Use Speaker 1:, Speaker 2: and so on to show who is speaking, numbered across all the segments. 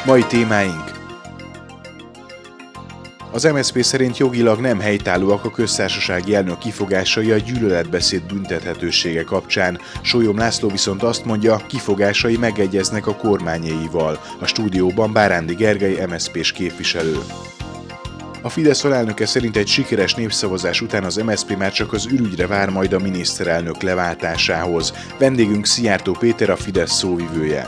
Speaker 1: Mai témáink: az MSZP szerint jogilag nem helytállóak a köztársasági elnök kifogásai a gyűlöletbeszéd büntethetősége kapcsán. Sólyom László viszont azt mondja, kifogásai megegyeznek a kormányéival. A stúdióban Bárándi Gergely MSZP-s képviselő. A Fidesz alelnöke szerint egy sikeres népszavazás után az MSZP már csak az ürügyre vár majd a miniszterelnök leváltásához. Vendégünk Szijjártó Péter, a Fidesz szóvivője.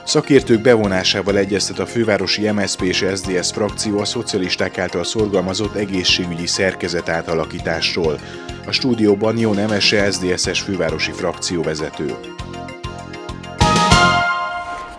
Speaker 1: Szakértők bevonásával egyeztet a fővárosi MSZP és SZDSZ frakció a szocialisták által szorgalmazott egészségügyi szerkezet átalakításról. A stúdióban Jón Emese, SZDSZ-es fővárosi frakcióvezető.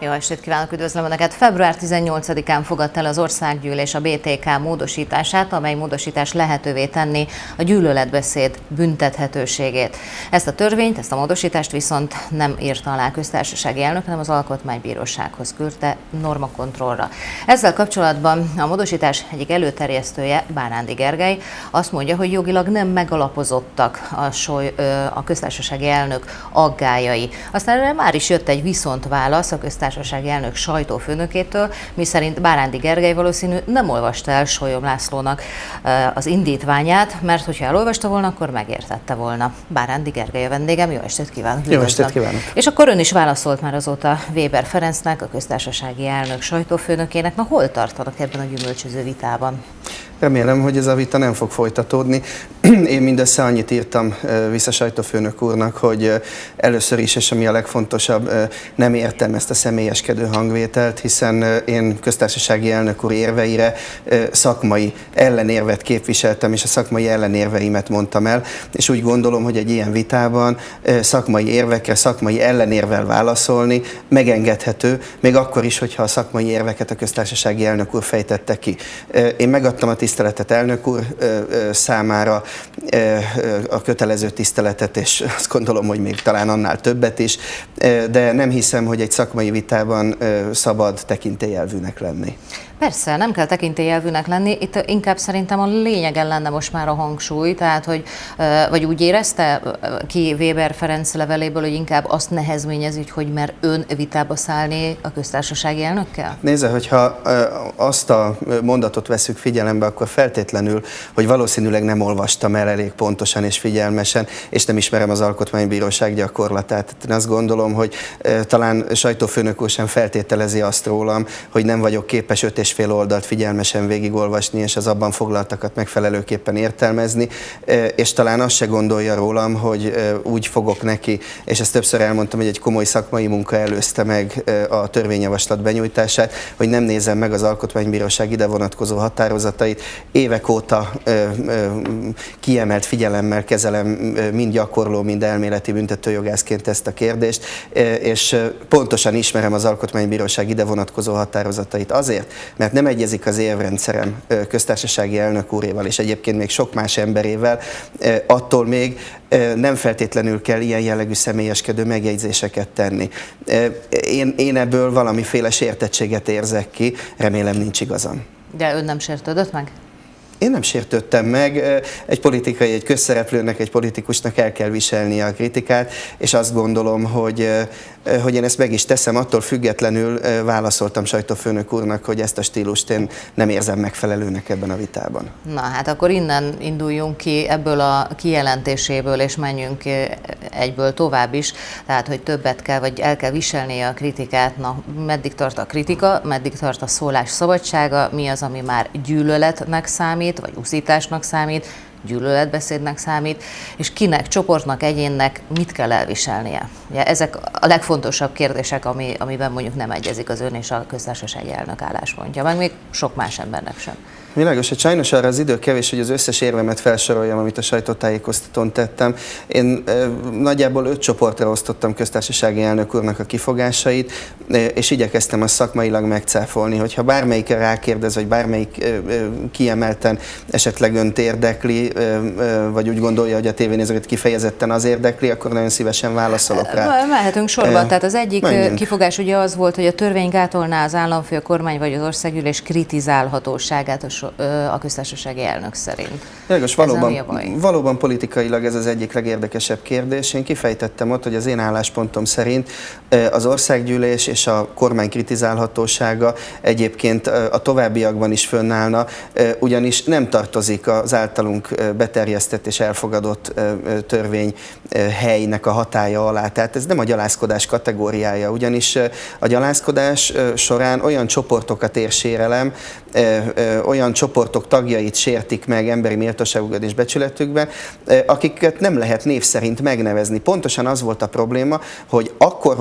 Speaker 2: Jó estét kívánok, üdvözlöm Önöket! Február 18-án fogadta el az Országgyűlés a BTK módosítását, amely módosítás lehetővé tenni a gyűlöletbeszéd büntethetőségét. Ezt a törvényt, ezt a módosítást viszont nem írta alá a köztársasági elnök, hanem az Alkotmánybírósághoz küldte normakontrollra. Ezzel kapcsolatban a módosítás egyik előterjesztője, Bárándi Gergely, azt mondja, hogy jogilag nem megalapozottak a köztársasági elnök aggályai. Aztán erre már is jött egy viszontválasz a köztársasági elnök sajtófőnökétől, miszerint Bárándi Gergely valószínű nem olvasta el Sólyom Lászlónak az indítványát, mert hogyha elolvasta volna, akkor megértette volna. Bárándi Gergely a vendégem, jó estét kívánok!
Speaker 3: Jó estét kívánok!
Speaker 2: És akkor ön is válaszolt már azóta Weber Ferencnek, a köztársasági elnök sajtófőnökének. Na, hol tartanak ebben a gyümölcsöző vitában?
Speaker 3: Remélem, hogy ez a vita nem fog folytatódni. Én mindössze annyit írtam vissza sajtófőnök úrnak, hogy először is, és ami a legfontosabb, nem értem ezt a személyeskedő hangvételt, hiszen én köztársasági elnök úr érveire szakmai ellenérvet képviseltem, és a szakmai ellenérveimet mondtam el, és úgy gondolom, hogy egy ilyen vitában szakmai érvekre, szakmai ellenérvel válaszolni megengedhető, még akkor is, hogyha a szakmai érveket a köztársasági elnök úr fejtette ki. Én megadtam a tiszteletet elnök úr számára, a kötelező tiszteletet, és azt gondolom, hogy még talán annál többet is, de nem hiszem, hogy egy szakmai vitában szabad tekintélyelvűnek lenni.
Speaker 2: Persze, nem kell tekintélyelvűnek lenni, itt inkább szerintem a lényegen lenne most már a hangsúly, tehát, hogy vagy úgy érezte ki Weber Ferenc leveléből, hogy inkább azt nehezményezi, hogy mer ön vitába szállni a köztársasági elnökkel?
Speaker 3: Nézze, hogyha azt a mondatot veszük figyelembe, akkor feltétlenül, hogy valószínűleg nem olvastam el elég pontosan és figyelmesen, és nem ismerem az Alkotmánybíróság gyakorlatát. Én azt gondolom, hogy talán sajtófőnök úr sem feltételezi azt rólam, hogy nem vagyok képes 5,5 oldalt figyelmesen végigolvasni, és az abban foglaltakat megfelelőképpen értelmezni, és talán azt se gondolja rólam, hogy úgy fogok neki, és ezt többször elmondtam, hogy egy komoly szakmai munka előzte meg a törvényjavaslat benyújtását, hogy nem nézem meg az Alkotmánybíróság ide vonatkozó határozatait. Évek óta kiemelt figyelemmel kezelem mind gyakorló, mind elméleti büntetőjogászként ezt a kérdést, és pontosan ismerem az Alkotmánybíróság ide vonatkozó határozatait azért, mert nem egyezik az érvrendszerem köztársasági elnök úréval, és egyébként még sok más emberével, attól még nem feltétlenül kell ilyen jellegű személyeskedő megjegyzéseket tenni. Én ebből valamiféle sértettséget érzek ki, remélem nincs igazam.
Speaker 2: De ön nem sértődött meg?
Speaker 3: Én nem sértődtem meg, egy közszereplőnek, egy politikusnak el kell viselnie a kritikát, és azt gondolom, hogy én ezt meg is teszem, attól függetlenül válaszoltam sajtófőnök úrnak, hogy ezt a stílust én nem érzem megfelelőnek ebben a vitában.
Speaker 2: Na hát akkor innen induljunk ki ebből a kijelentéséből, és menjünk egyből tovább is, tehát hogy többet kell, vagy el kell viselnie a kritikát. Na, meddig tart a kritika, meddig tart a szólás szabadsága, mi az, ami már gyűlöletnek számít, vagy uszításnak számít, gyűlöletbeszédnek számít, és kinek, csoportnak, egyénnek mit kell elviselnie. Ugye ezek a legfontosabb kérdések, amiben mondjuk nem egyezik az ön és a köztársasági elnök álláspontja, meg még sok más embernek sem.
Speaker 3: Világos, hogy sajnos arra az idő kevés, hogy az összes érvemet felsoroljam, amit a sajtótájékoztatón tettem. Én nagyjából 5 csoportra osztottam köztársasági elnök úrnak a kifogásait, és igyekeztem azt szakmailag megcáfolni, hogyha bármelyikre rákérdez, vagy bármelyik kiemelten esetleg önt érdekli, vagy úgy gondolja, hogy a tévénézőket kifejezetten az érdekli, akkor nagyon szívesen válaszolok rá.
Speaker 2: Mehetünk sorba. Tehát az egyik
Speaker 3: menjünk.
Speaker 2: kifogás ugye az volt, hogy a törvény gátolná az államfő, a kormány vagy az országgyűlés kritizálhatóságát a köztársasági elnök szerint.
Speaker 3: Jogos, valóban politikailag ez az egyik legérdekesebb kérdés. Én kifejtettem ott, hogy az én álláspontom szerint az országgyűlés és a kormány kritizálhatósága egyébként a továbbiakban is fönnállna, ugyanis nem tartozik az általunk beterjesztett és elfogadott törvény helynek a hatálya alá. Tehát ez nem a gyalázkodás kategóriája, ugyanis a gyalázkodás során olyan csoportokat ér sérelem, olyan csoportok tagjait sértik meg emberi méltóságukban és becsületükben, akiket nem lehet név szerint megnevezni. Pontosan az volt a probléma, hogy akkor,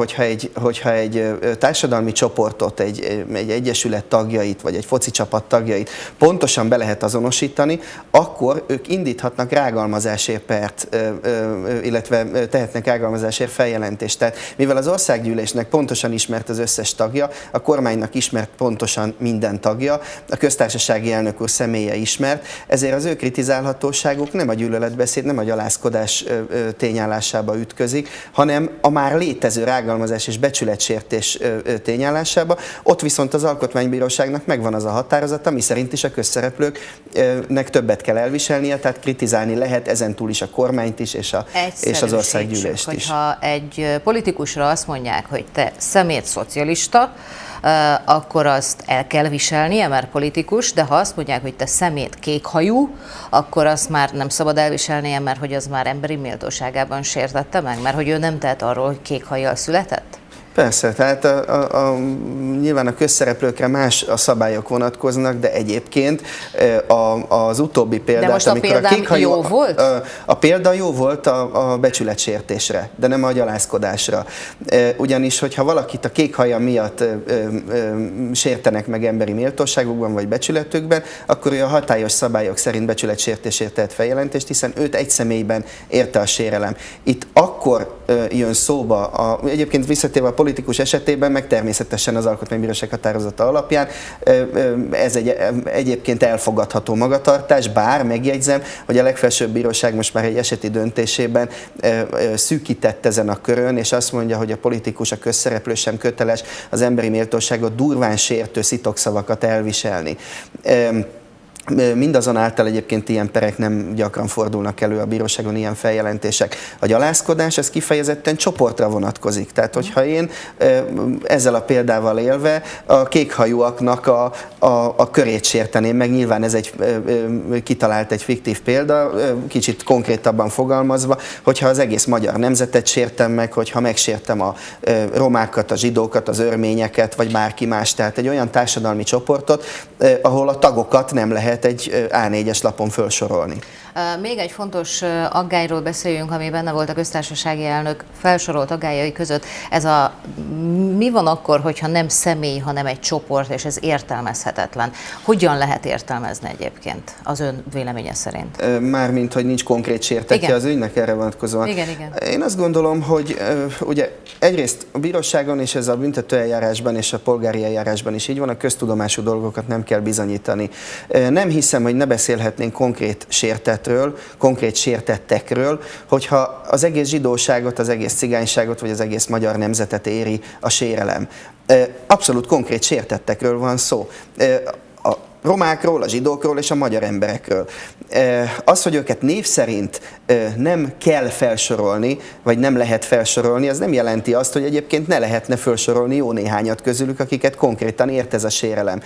Speaker 3: hogyha egy társadalmi csoportot, egy egyesület tagjait, vagy egy foci csapat tagjait pontosan be lehet azonosítani, akkor ők indíthatnak rágalmazásért pert, illetve tehetnek rágalmazásért feljelentést. Tehát mivel az országgyűlésnek pontosan ismert az összes tagja, a kormánynak ismert pontosan minden tagja, a köztársasági elnök úr személye ismert, ezért az ő kritizálhatóságuk nem a gyűlöletbeszéd, nem a gyalázkodás tényállásába ütközik, hanem a már létező rágalmazás és becsületsértés tényállásába. Ott viszont az Alkotmánybíróságnak megvan az a határozata, mi szerint is a közszereplőknek többet kell elviselnie, tehát kritizálni lehet ezentúl is a kormányt is, és az országgyűlést is.
Speaker 2: Hogyha egy politikusra azt mondják, hogy te szemét szocialista, akkor azt el kell viselnie, mert politikus, de ha azt mondják, hogy te szemét kékhajú, akkor azt már nem szabad elviselnie, mert hogy az már emberi méltóságában sértette meg, mert hogy ő nem tehet arról, hogy kék hajjal született?
Speaker 3: Persze, tehát nyilván a közszereplőkre más a szabályok vonatkoznak, de egyébként az utóbbi példát,
Speaker 2: de most a példám jó volt?
Speaker 3: A példa jó volt a becsületsértésre, de nem a gyalázkodásra. Ugyanis, hogyha valakit a kék haja miatt sértenek meg emberi méltóságukban vagy becsületükben, akkor ő a hatályos szabályok szerint becsületsértésért tehet feljelentést, hiszen őt egy személyben érte a sérelem. Itt akkor jön szóba, egyébként visszatérve a politikus esetében, meg természetesen az Alkotmánybíróság határozata alapján ez egyébként elfogadható magatartás, bár megjegyzem, hogy a legfelsőbb bíróság most már egy eseti döntésében szűkített ezen a körön, és azt mondja, hogy a politikus, a közszereplő sem köteles az emberi méltóságot durván sértő szitokszavakat elviselni. Mindazonáltal egyébként ilyen perek nem gyakran fordulnak elő a bíróságon, ilyen feljelentések. A gyalázkodás, ez kifejezetten csoportra vonatkozik. Tehát, hogyha én ezzel a példával élve a kékhajúaknak a körét sérteném meg, nyilván ez kitalált egy fiktív példa, kicsit konkrétabban fogalmazva, hogyha az egész magyar nemzetet sértem meg, hogyha megsértem a romákat, a zsidókat, az örményeket, vagy bárki más, tehát egy olyan társadalmi csoportot, ahol a tagokat nem lehet egy A4-es lapon felsorolni.
Speaker 2: Még egy fontos aggályról beszéljünk, ami benne volt a köztársasági elnök felsorolt aggályai között. Mi van akkor, hogyha nem személy, hanem egy csoport, és ez értelmezhetetlen? Hogyan lehet értelmezni egyébként az ön véleménye szerint?
Speaker 3: Mármint, hogy nincs konkrét sértetje az ügynek erre vonatkozóan.
Speaker 2: Igen.
Speaker 3: Én azt gondolom, hogy ugye egyrészt a bíróságon és ez a büntetőeljárásban és a polgári eljárásban is így van, a köztudomású dolgokat nem kell bizonyítani. Nem hiszem, hogy ne beszélhetnénk konkrét sértetről, konkrét sértettekről, hogyha az egész zsidóságot, az egész cigányságot, vagy az egész magyar nemzetet éri a sérelem. Abszolút konkrét sértettekről van szó. A romákról, a zsidókról és a magyar emberekről. Az, hogy őket név szerint nem kell felsorolni, vagy nem lehet felsorolni, az nem jelenti azt, hogy egyébként ne lehetne felsorolni jó néhányat közülük, akiket konkrétan ért ez a sérelem.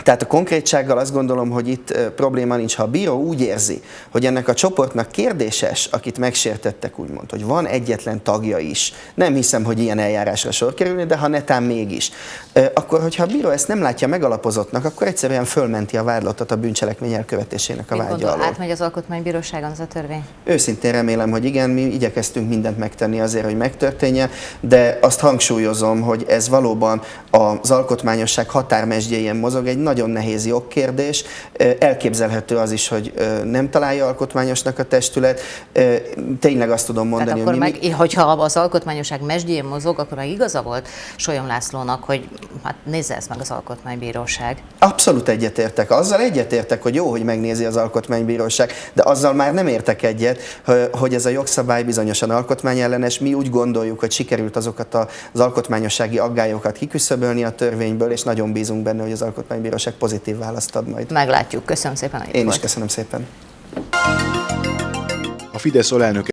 Speaker 3: Tehát a konkrétsággal azt gondolom, hogy itt probléma nincs. Ha a bíró úgy érzi, hogy ennek a csoportnak kérdéses, akit megsértettek, úgymond, hogy van egyetlen tagja is, nem hiszem, hogy ilyen eljárásra sor kerülni, de ha netán mégis, akkor, hogyha a bíró ezt nem látja megalapozottnak, akkor egyszerűen fölmenti a vádlottat a bűncselekmény elkövetésének a vágya alól.
Speaker 2: Átmegy az Alkotmánybíróságon ez a törvény?
Speaker 3: Őszintén remélem, hogy igen, mi igyekeztünk mindent megtenni azért, hogy megtörténjen, de azt hangsúlyozom, hogy ez valóban az alkotmányosság határmesdjén mozog, egy nagyon nehéz jogkérdés. Elképzelhető az is, hogy nem találja alkotmányosnak a testület. Tényleg azt tudom mondani,
Speaker 2: tehát akkor hogyha az alkotmányosság mesdjén mozog, akkor meg igaza volt Sólyom Lászlónak, hogy hát nézze ezt meg az Alkotmánybíróság.
Speaker 3: Abszolút egyetértek. Azzal egyetértek, hogy jó, hogy megnézi az Alkotmánybíróság, de azzal már nem értek egyet, hogy ez a jogszabály bizonyosan alkotmányellenes. Mi úgy gondoljuk, hogy sikerült azokat az alkotmányossági aggályokat kiküszöbölni a törvényből, és nagyon bízunk benne, hogy az Alkotmánybíróság pozitív választ ad majd.
Speaker 2: Meglátjuk. Köszönöm szépen, hogy itt
Speaker 3: Én
Speaker 2: volt.
Speaker 3: is köszönöm szépen.
Speaker 1: A Fidesz alelnöke